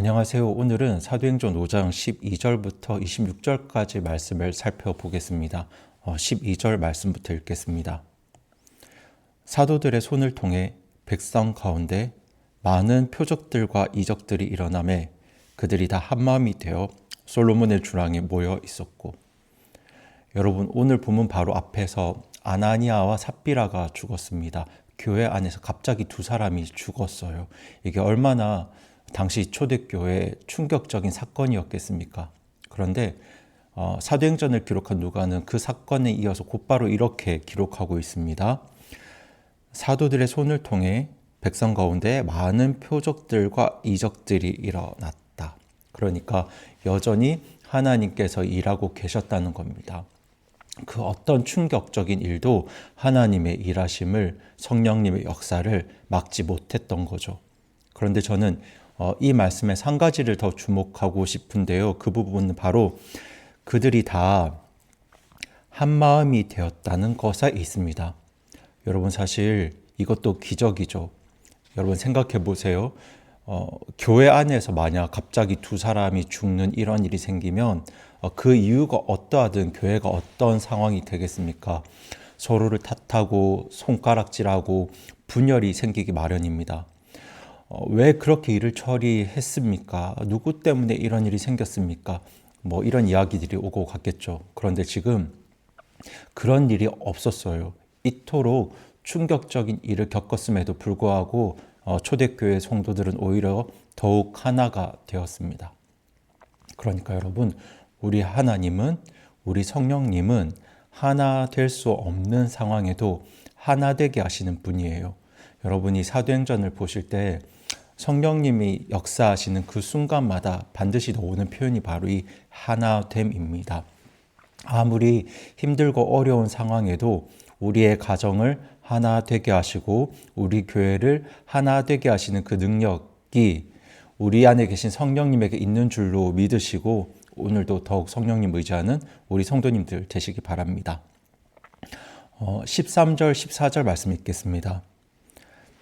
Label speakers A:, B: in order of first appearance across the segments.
A: 안녕하세요. 오늘은 사도행전 5장 12절부터 26절까지 말씀을 살펴보겠습니다. 12절 말씀부터 읽겠습니다. 사도들의 손을 통해 백성 가운데 많은 표적들과 이적들이 일어나매 그들이 다 한마음이 되어 솔로몬의 주랑에 모여 있었고, 여러분 오늘 본문 바로 앞에서 아나니아와 삽비라가 죽었습니다. 교회 안에서 갑자기 두 사람이 죽었어요. 이게 얼마나 당시 초대교회의 충격적인 사건이었겠습니까? 그런데 사도행전을 기록한 누가는 그 사건에 이어서 곧바로 이렇게 기록하고 있습니다. 사도들의 손을 통해 백성 가운데 많은 표적들과 이적들이 일어났다. 그러니까 여전히 하나님께서 일하고 계셨다는 겁니다. 그 어떤 충격적인 일도 하나님의 일하심을, 성령님의 역사를 막지 못했던 거죠. 그런데 저는 이 말씀에 한 가지를 더 주목하고 싶은데요. 그 부분은 바로 그들이 다 한마음이 되었다는 것에 있습니다. 여러분 사실 이것도 기적이죠. 여러분 생각해 보세요. 교회 안에서 만약 갑자기 두 사람이 죽는 이런 일이 생기면 그 이유가 어떠하든 교회가 어떤 상황이 되겠습니까? 서로를 탓하고 손가락질하고 분열이 생기기 마련입니다. 왜 그렇게 일을 처리했습니까? 누구 때문에 이런 일이 생겼습니까? 이런 이야기들이 오고 갔겠죠. 그런데 지금 그런 일이 없었어요. 이토록 충격적인 일을 겪었음에도 불구하고 초대교회 성도들은 오히려 더욱 하나가 되었습니다. 그러니까 여러분, 우리 하나님은, 우리 성령님은 하나 될 수 없는 상황에도 하나 되게 하시는 분이에요. 여러분이 사도행전을 보실 때 성령님이 역사하시는 그 순간마다 반드시 나오는 표현이 바로 이 하나됨입니다. 아무리 힘들고 어려운 상황에도 우리의 가정을 하나 되게 하시고 우리 교회를 하나 되게 하시는 그 능력이 우리 안에 계신 성령님에게 있는 줄로 믿으시고 오늘도 더욱 성령님 의지하는 우리 성도님들 되시기 바랍니다. 13절, 14절 말씀 읽겠습니다.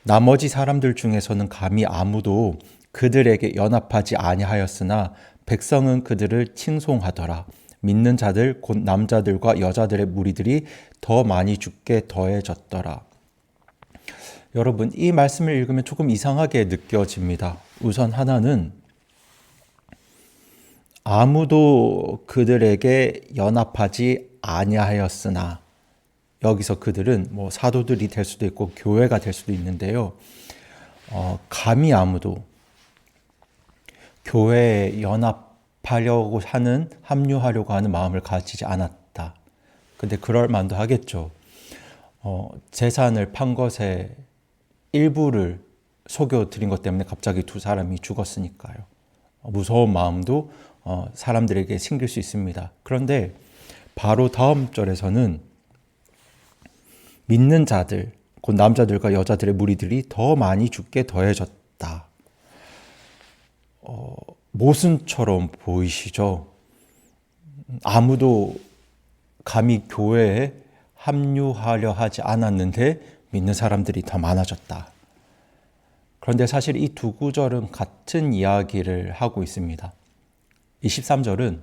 A: 나머지 사람들 중에서는 감히 아무도 그들에게 연합하지 아니하였으나 백성은 그들을 칭송하더라. 믿는 자들 곧 남자들과 여자들의 무리들이 더 많이 죽게 더해졌더라. 여러분 이 말씀을 읽으면 조금 이상하게 느껴집니다. 우선 하나는 아무도 그들에게 연합하지 아니하였으나, 여기서 그들은 사도들이 될 수도 있고 교회가 될 수도 있는데요. 감히 아무도 교회에 연합하려고 하는, 합류하려고 하는 마음을 가지지 않았다. 근데 그럴 만도 하겠죠. 재산을 판 것에 일부를 속여드린 것 때문에 갑자기 두 사람이 죽었으니까요. 무서운 마음도 사람들에게 생길 수 있습니다. 그런데 바로 다음 절에서는 믿는 자들, 곧 남자들과 여자들의 무리들이 더 많이 죽게 더해졌다. 모순처럼 보이시죠? 아무도 감히 교회에 합류하려 하지 않았는데 믿는 사람들이 더 많아졌다. 그런데 사실 이 두 구절은 같은 이야기를 하고 있습니다. 23절은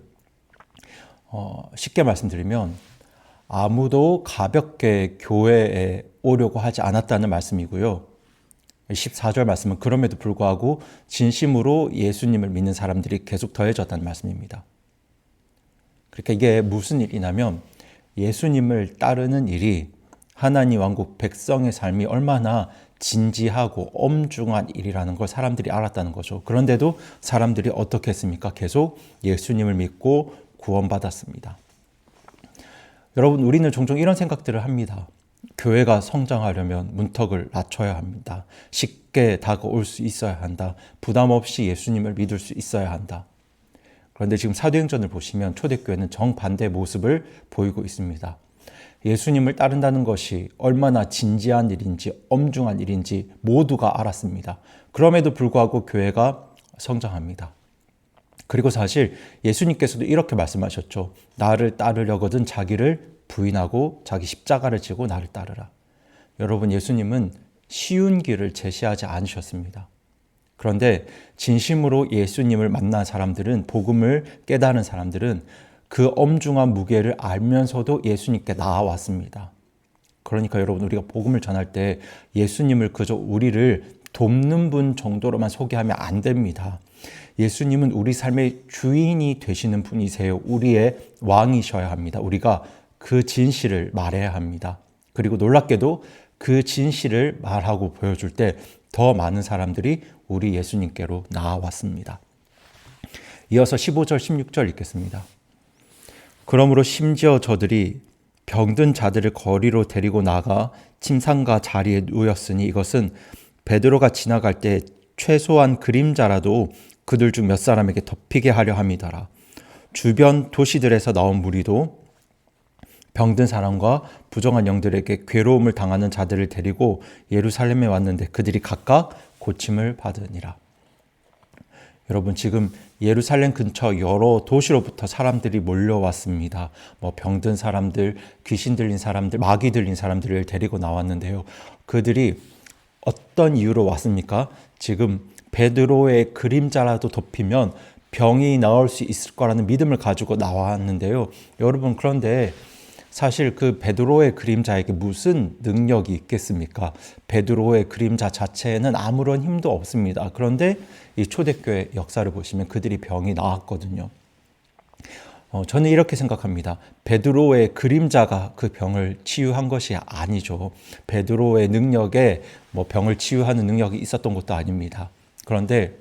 A: 쉽게 말씀드리면 아무도 가볍게 교회에 오려고 하지 않았다는 말씀이고요. 14절 말씀은 그럼에도 불구하고 진심으로 예수님을 믿는 사람들이 계속 더해졌다는 말씀입니다. 그러니까 이게 무슨 일이냐면 예수님을 따르는 일이 하나님 왕국 백성의 삶이 얼마나 진지하고 엄중한 일이라는 걸 사람들이 알았다는 거죠. 그런데도 사람들이 어떻게 했습니까? 계속 예수님을 믿고 구원받았습니다. 여러분, 우리는 종종 이런 생각들을 합니다. 교회가 성장하려면 문턱을 낮춰야 합니다. 쉽게 다가올 수 있어야 한다. 부담 없이 예수님을 믿을 수 있어야 한다. 그런데 지금 사도행전을 보시면 초대교회는 정반대의 모습을 보이고 있습니다. 예수님을 따른다는 것이 얼마나 진지한 일인지 엄중한 일인지 모두가 알았습니다. 그럼에도 불구하고 교회가 성장합니다. 그리고 사실 예수님께서도 이렇게 말씀하셨죠. 나를 따르려거든 자기를 부인하고 자기 십자가를 지고 나를 따르라. 여러분 예수님은 쉬운 길을 제시하지 않으셨습니다. 그런데 진심으로 예수님을 만난 사람들은, 복음을 깨달은 사람들은 그 엄중한 무게를 알면서도 예수님께 나아왔습니다. 그러니까 여러분, 우리가 복음을 전할 때 예수님을 그저 우리를 돕는 분 정도로만 소개하면 안 됩니다. 예수님은 우리 삶의 주인이 되시는 분이세요. 우리의 왕이셔야 합니다. 우리가 그 진실을 말해야 합니다. 그리고 놀랍게도 그 진실을 말하고 보여줄 때 더 많은 사람들이 우리 예수님께로 나아왔습니다. 이어서 15절, 16절 읽겠습니다. 그러므로 심지어 저들이 병든 자들을 거리로 데리고 나가 침상과 자리에 누웠으니 이것은 베드로가 지나갈 때 최소한 그림자라도 그들 중 몇 사람에게 덮이게 하려 함이더라. 주변 도시들에서 나온 무리도 병든 사람과 부정한 영들에게 괴로움을 당하는 자들을 데리고 예루살렘에 왔는데 그들이 각각 고침을 받으니라. 여러분, 지금 예루살렘 근처 여러 도시로부터 사람들이 몰려왔습니다. 병든 사람들, 귀신 들린 사람들, 마귀 들린 사람들을 데리고 나왔는데요. 그들이 어떤 이유로 왔습니까? 지금 베드로의 그림자라도 덮이면 병이 나을 수 있을 거라는 믿음을 가지고 나왔는데요. 여러분, 그런데 사실 그 베드로의 그림자에게 무슨 능력이 있겠습니까? 베드로의 그림자 자체에는 아무런 힘도 없습니다. 그런데 이 초대교회 역사를 보시면 그들이 병이 나았거든요. 저는 이렇게 생각합니다. 베드로의 그림자가 그 병을 치유한 것이 아니죠. 베드로의 능력에 병을 치유하는 능력이 있었던 것도 아닙니다. 그런데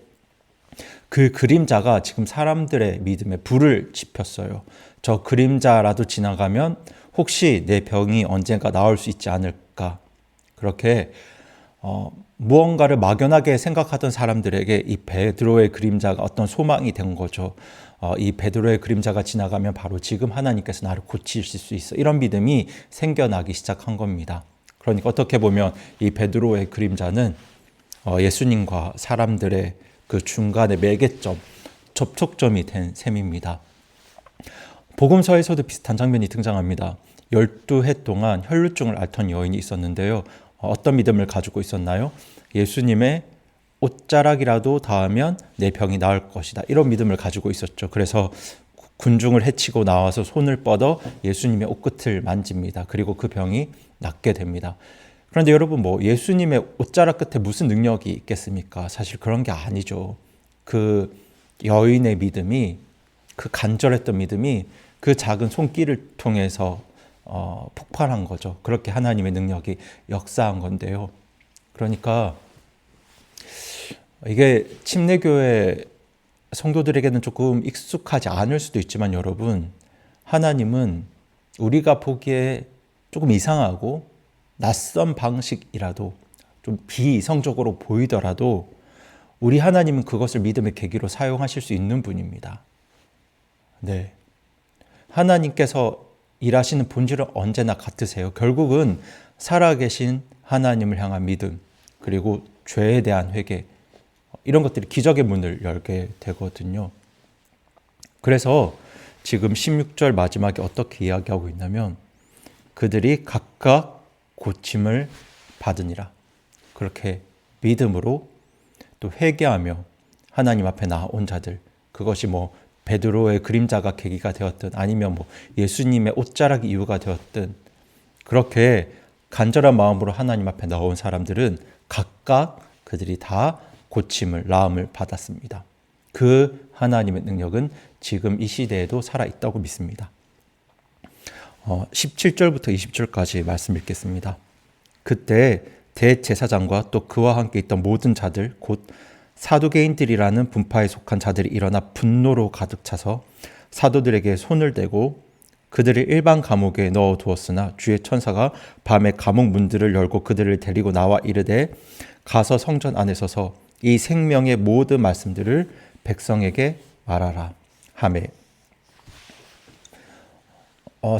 A: 그 그림자가 지금 사람들의 믿음에 불을 지폈어요. 저 그림자라도 지나가면 혹시 내 병이 언젠가 나을 수 있지 않을까. 그렇게 무언가를 막연하게 생각하던 사람들에게 이 베드로의 그림자가 어떤 소망이 된 거죠. 이 베드로의 그림자가 지나가면 바로 지금 하나님께서 나를 고치실 수 있어. 이런 믿음이 생겨나기 시작한 겁니다. 그러니까 어떻게 보면 이 베드로의 그림자는 예수님과 사람들의 그 중간의 매개점, 접촉점이 된 셈입니다. 복음서에서도 비슷한 장면이 등장합니다. 12해 동안 혈루증을 앓던 여인이 있었는데요. 어떤 믿음을 가지고 있었나요? 예수님의 옷자락이라도 닿으면 내 병이 나을 것이다. 이런 믿음을 가지고 있었죠. 그래서 군중을 해치고 나와서 손을 뻗어 예수님의 옷끝을 만집니다. 그리고 그 병이 낫게 됩니다. 그런데 여러분, 예수님의 옷자락 끝에 무슨 능력이 있겠습니까? 사실 그런 게 아니죠. 그 여인의 믿음이, 그 간절했던 믿음이 그 작은 손길을 통해서 폭발한 거죠. 그렇게 하나님의 능력이 역사한 건데요. 그러니까 이게 침례교회 성도들에게는 조금 익숙하지 않을 수도 있지만 여러분, 하나님은 우리가 보기에 조금 이상하고 낯선 방식이라도 좀 비이성적으로 보이더라도 우리 하나님은 그것을 믿음의 계기로 사용하실 수 있는 분입니다. 네. 하나님께서 일하시는 본질은 언제나 같으세요. 결국은 살아계신 하나님을 향한 믿음, 그리고 죄에 대한 회개, 이런 것들이 기적의 문을 열게 되거든요. 그래서 지금 16절 마지막에 어떻게 이야기하고 있냐면 그들이 각각 고침을 받으니라. 그렇게 믿음으로 또 회개하며 하나님 앞에 나온 자들, 그것이 베드로의 그림자가 계기가 되었든 아니면 예수님의 옷자락이 이유가 되었든 그렇게 간절한 마음으로 하나님 앞에 나온 사람들은 각각 그들이 다 고침을, 나음을 받았습니다. 그 하나님의 능력은 지금 이 시대에도 살아있다고 믿습니다. 17절부터 20절까지 말씀 읽겠습니다. 그때 대제사장과 또 그와 함께 있던 모든 자들, 곧 사두개인들이라는 분파에 속한 자들이 일어나 분노로 가득 차서 사도들에게 손을 대고 그들을 일반 감옥에 넣어 두었으나 주의 천사가 밤에 감옥 문들을 열고 그들을 데리고 나와 이르되 가서 성전 안에 서서 이 생명의 모든 말씀들을 백성에게 말하라 하매.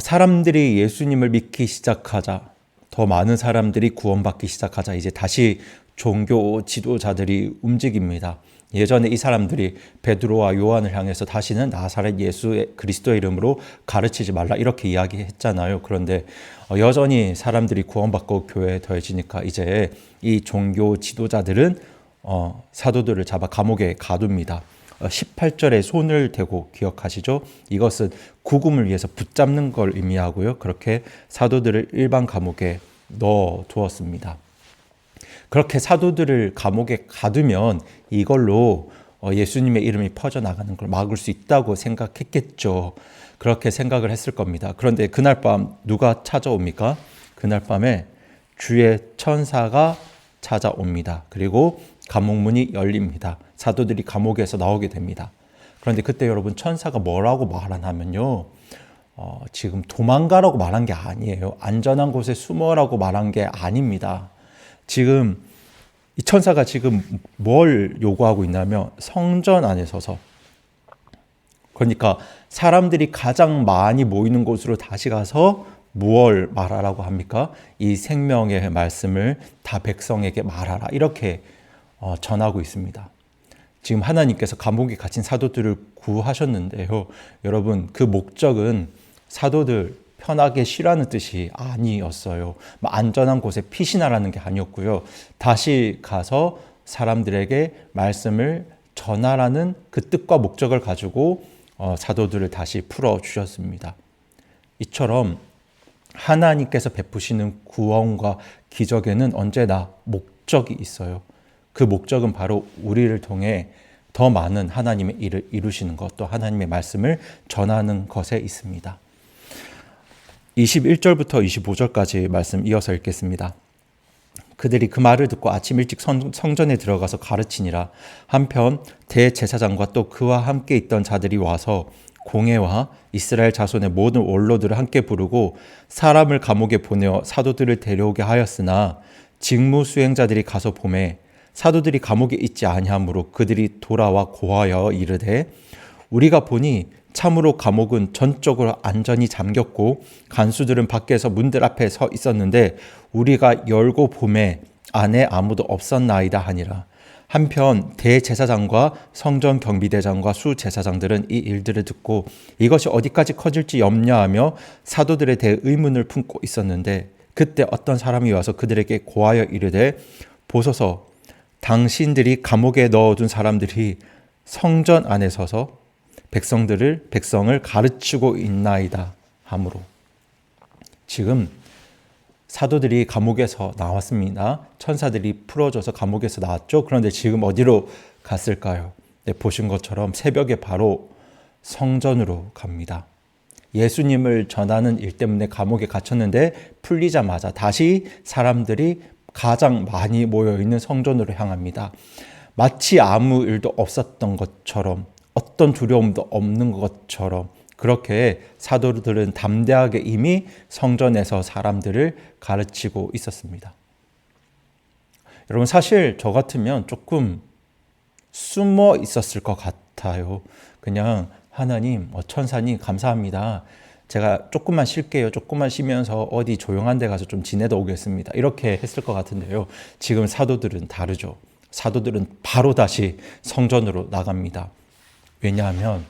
A: 사람들이 예수님을 믿기 시작하자, 더 많은 사람들이 구원받기 시작하자 이제 다시 종교 지도자들이 움직입니다. 예전에 이 사람들이 베드로와 요한을 향해서 다시는 나사렛 예수 그리스도의 이름으로 가르치지 말라 이렇게 이야기했잖아요. 그런데 여전히 사람들이 구원받고 교회에 더해지니까 이제 이 종교 지도자들은 사도들을 잡아 감옥에 가둡니다. 18절에 손을 대고 기억하시죠? 이것은 구금을 위해서 붙잡는 걸 의미하고요. 그렇게 사도들을 일반 감옥에 넣어 두었습니다. 그렇게 사도들을 감옥에 가두면 이걸로 예수님의 이름이 퍼져나가는 걸 막을 수 있다고 생각했겠죠. 그렇게 생각을 했을 겁니다. 그런데 그날 밤 누가 찾아옵니까? 그날 밤에 주의 천사가 찾아옵니다. 그리고 감옥문이 열립니다. 사도들이 감옥에서 나오게 됩니다. 그런데 그때 여러분 천사가 뭐라고 말하냐면요. 지금 도망가라고 말한 게 아니에요. 안전한 곳에 숨어라고 말한 게 아닙니다. 지금 이 천사가 지금 뭘 요구하고 있냐면 성전 안에 서서, 그러니까 사람들이 가장 많이 모이는 곳으로 다시 가서 무엇을 말하라고 합니까? 이 생명의 말씀을 다 백성에게 말하라. 이렇게 전하고 있습니다. 지금 하나님께서 감옥에 갇힌 사도들을 구하셨는데요. 여러분, 그 목적은 사도들 편하게 쉬라는 뜻이 아니었어요. 안전한 곳에 피신하라는 게 아니었고요. 다시 가서 사람들에게 말씀을 전하라는 그 뜻과 목적을 가지고 사도들을 다시 풀어주셨습니다. 이처럼 하나님께서 베푸시는 구원과 기적에는 언제나 목적이 있어요. 그 목적은 바로 우리를 통해 더 많은 하나님의 일을 이루시는 것, 또 하나님의 말씀을 전하는 것에 있습니다. 21절부터 25절까지 말씀 이어서 읽겠습니다. 그들이 그 말을 듣고 아침 일찍 성전에 들어가서 가르치니라. 한편 대제사장과 또 그와 함께 있던 자들이 와서 공회와 이스라엘 자손의 모든 원로들을 함께 부르고 사람을 감옥에 보내어 사도들을 데려오게 하였으나 직무 수행자들이 가서 보매 사도들이 감옥에 있지 아니하므로 그들이 돌아와 고하여 이르되 우리가 보니 참으로 감옥은 전적으로 안전히 잠겼고 간수들은 밖에서 문들 앞에 서 있었는데 우리가 열고 보매 안에 아무도 없었나이다 하니라. 한편 대제사장과 성전 경비대장과 수제사장들은 이 일들을 듣고 이것이 어디까지 커질지 염려하며 사도들에 대해 의문을 품고 있었는데 그때 어떤 사람이 와서 그들에게 고하여 이르되 보소서 당신들이 감옥에 넣어둔 사람들이 성전 안에 서서 백성을 가르치고 있나이다 하므로. 지금 사도들이 감옥에서 나왔습니다. 천사들이 풀어줘서 감옥에서 나왔죠. 그런데 지금 어디로 갔을까요? 네, 보신 것처럼 새벽에 바로 성전으로 갑니다. 예수님을 전하는 일 때문에 감옥에 갇혔는데 풀리자마자 다시 사람들이 가장 많이 모여있는 성전으로 향합니다. 마치 아무 일도 없었던 것처럼, 어떤 두려움도 없는 것처럼 그렇게 사도들은 담대하게 이미 성전에서 사람들을 가르치고 있었습니다. 여러분, 사실 저 같으면 조금 숨어 있었을 것 같아요. 그냥 하나님, 천사님 감사합니다. 제가 조금만 쉴게요. 조금만 쉬면서 어디 조용한 데 가서 좀 지내다 오겠습니다. 이렇게 했을 것 같은데요. 지금 사도들은 다르죠. 사도들은 바로 다시 성전으로 나갑니다. 왜냐하면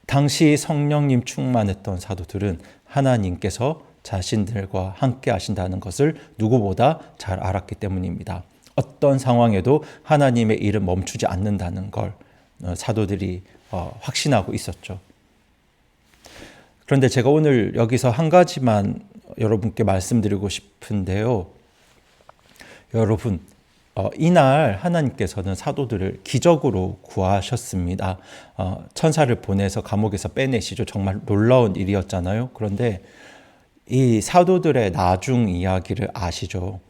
A: 당시 성령님 충만했던 사도들은 하나님께서 자신들과 함께 하신다는 것을 누구보다 잘 알았기 때문입니다. 어떤 상황에도 하나님의 일은 멈추지 않는다는 걸 사도들이 확신하고 있었죠. 그런데 제가 오늘 여기서 한 가지만 여러분께 말씀드리고 싶은데요. 여러분, 이날 하나님께서는 사도들을 기적으로 구하셨습니다. 천사를 보내서 감옥에서 빼내시죠. 정말 놀라운 일이었잖아요. 그런데 이 사도들의 나중 이야기를 아시죠?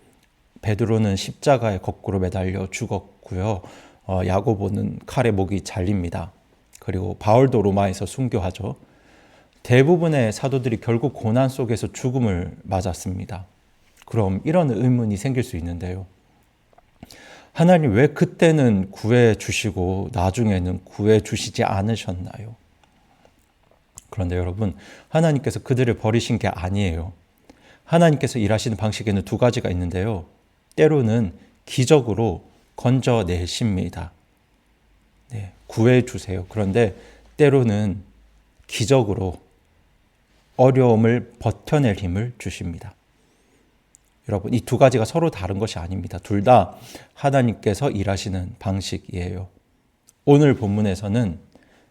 A: 베드로는 십자가에 거꾸로 매달려 죽었고요. 야고보는 칼에 목이 잘립니다. 그리고 바울도 로마에서 순교하죠. 대부분의 사도들이 결국 고난 속에서 죽음을 맞았습니다. 그럼 이런 의문이 생길 수 있는데요. 하나님 왜 그때는 구해 주시고 나중에는 구해 주시지 않으셨나요? 그런데 여러분, 하나님께서 그들을 버리신 게 아니에요. 하나님께서 일하시는 방식에는 두 가지가 있는데요. 때로는 기적으로 건져내십니다. 네, 구해 주세요. 그런데 때로는 기적으로 어려움을 버텨낼 힘을 주십니다. 여러분, 이 두 가지가 서로 다른 것이 아닙니다. 둘 다 하나님께서 일하시는 방식이에요. 오늘 본문에서는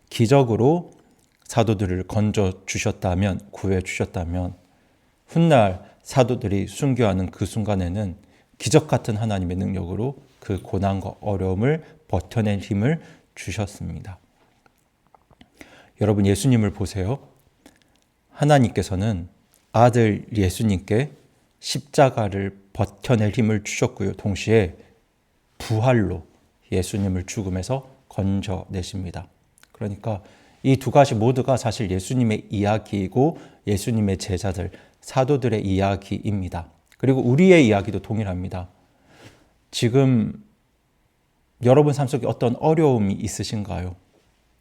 A: 기적으로 사도들을 건져 주셨다면, 구해 주셨다면, 훗날 사도들이 순교하는 그 순간에는 기적 같은 하나님의 능력으로 그 고난과 어려움을 버텨낼 힘을 주셨습니다. 여러분, 예수님을 보세요. 하나님께서는 아들 예수님께 십자가를 버텨낼 힘을 주셨고요. 동시에 부활로 예수님을 죽음에서 건져내십니다. 그러니까 이 두 가지 모두가 사실 예수님의 이야기이고 예수님의 제자들, 사도들의 이야기입니다. 그리고 우리의 이야기도 동일합니다. 지금 여러분 삶 속에 어떤 어려움이 있으신가요?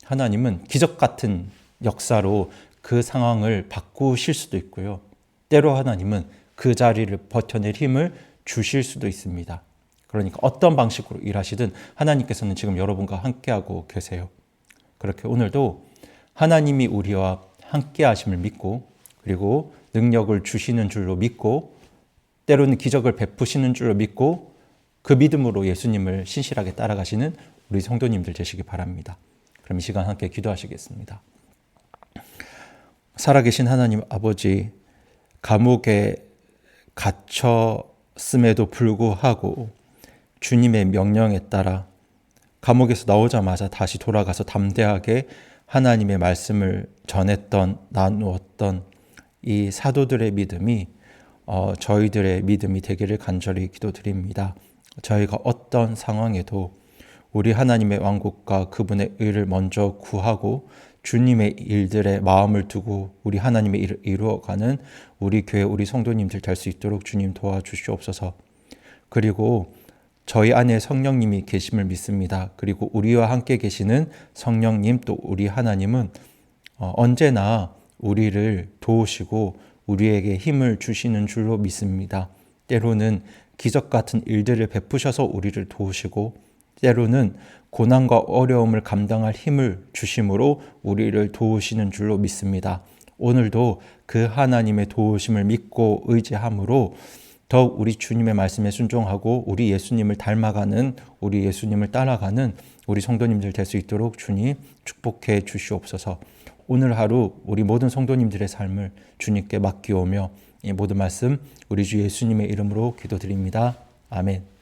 A: 하나님은 기적 같은 역사로 그 상황을 바꾸실 수도 있고요. 때로 하나님은 그 자리를 버텨낼 힘을 주실 수도 있습니다. 그러니까 어떤 방식으로 일하시든 하나님께서는 지금 여러분과 함께하고 계세요. 그렇게 오늘도 하나님이 우리와 함께 하심을 믿고, 그리고 능력을 주시는 줄로 믿고, 때로는 기적을 베푸시는 줄로 믿고, 그 믿음으로 예수님을 신실하게 따라가시는 우리 성도님들 되시기 바랍니다. 그럼 이 시간 함께 기도하시겠습니다. 살아계신 하나님 아버지, 감옥에 갇혔음에도 불구하고 주님의 명령에 따라 감옥에서 나오자마자 다시 돌아가서 담대하게 하나님의 말씀을 전했던, 나누었던 이 사도들의 믿음이 저희들의 믿음이 되기를 간절히 기도드립니다. 저희가 어떤 상황에도 우리 하나님의 왕국과 그분의 의를 먼저 구하고 주님의 일들에 마음을 두고 우리 하나님의 일을 이루어가는 우리 교회, 우리 성도님들 될 수 있도록 주님 도와주시옵소서. 그리고 저희 안에 성령님이 계심을 믿습니다. 그리고 우리와 함께 계시는 성령님, 또 우리 하나님은 언제나 우리를 도우시고 우리에게 힘을 주시는 줄로 믿습니다. 때로는 기적 같은 일들을 베푸셔서 우리를 도우시고, 때로는 고난과 어려움을 감당할 힘을 주심으로 우리를 도우시는 줄로 믿습니다. 오늘도 그 하나님의 도우심을 믿고 의지함으로 더욱 우리 주님의 말씀에 순종하고 우리 예수님을 닮아가는, 우리 예수님을 따라가는 우리 성도님들 될 수 있도록 주님 축복해 주시옵소서. 오늘 하루 우리 모든 성도님들의 삶을 주님께 맡기오며 이 모든 말씀 우리 주 예수님의 이름으로 기도드립니다. 아멘.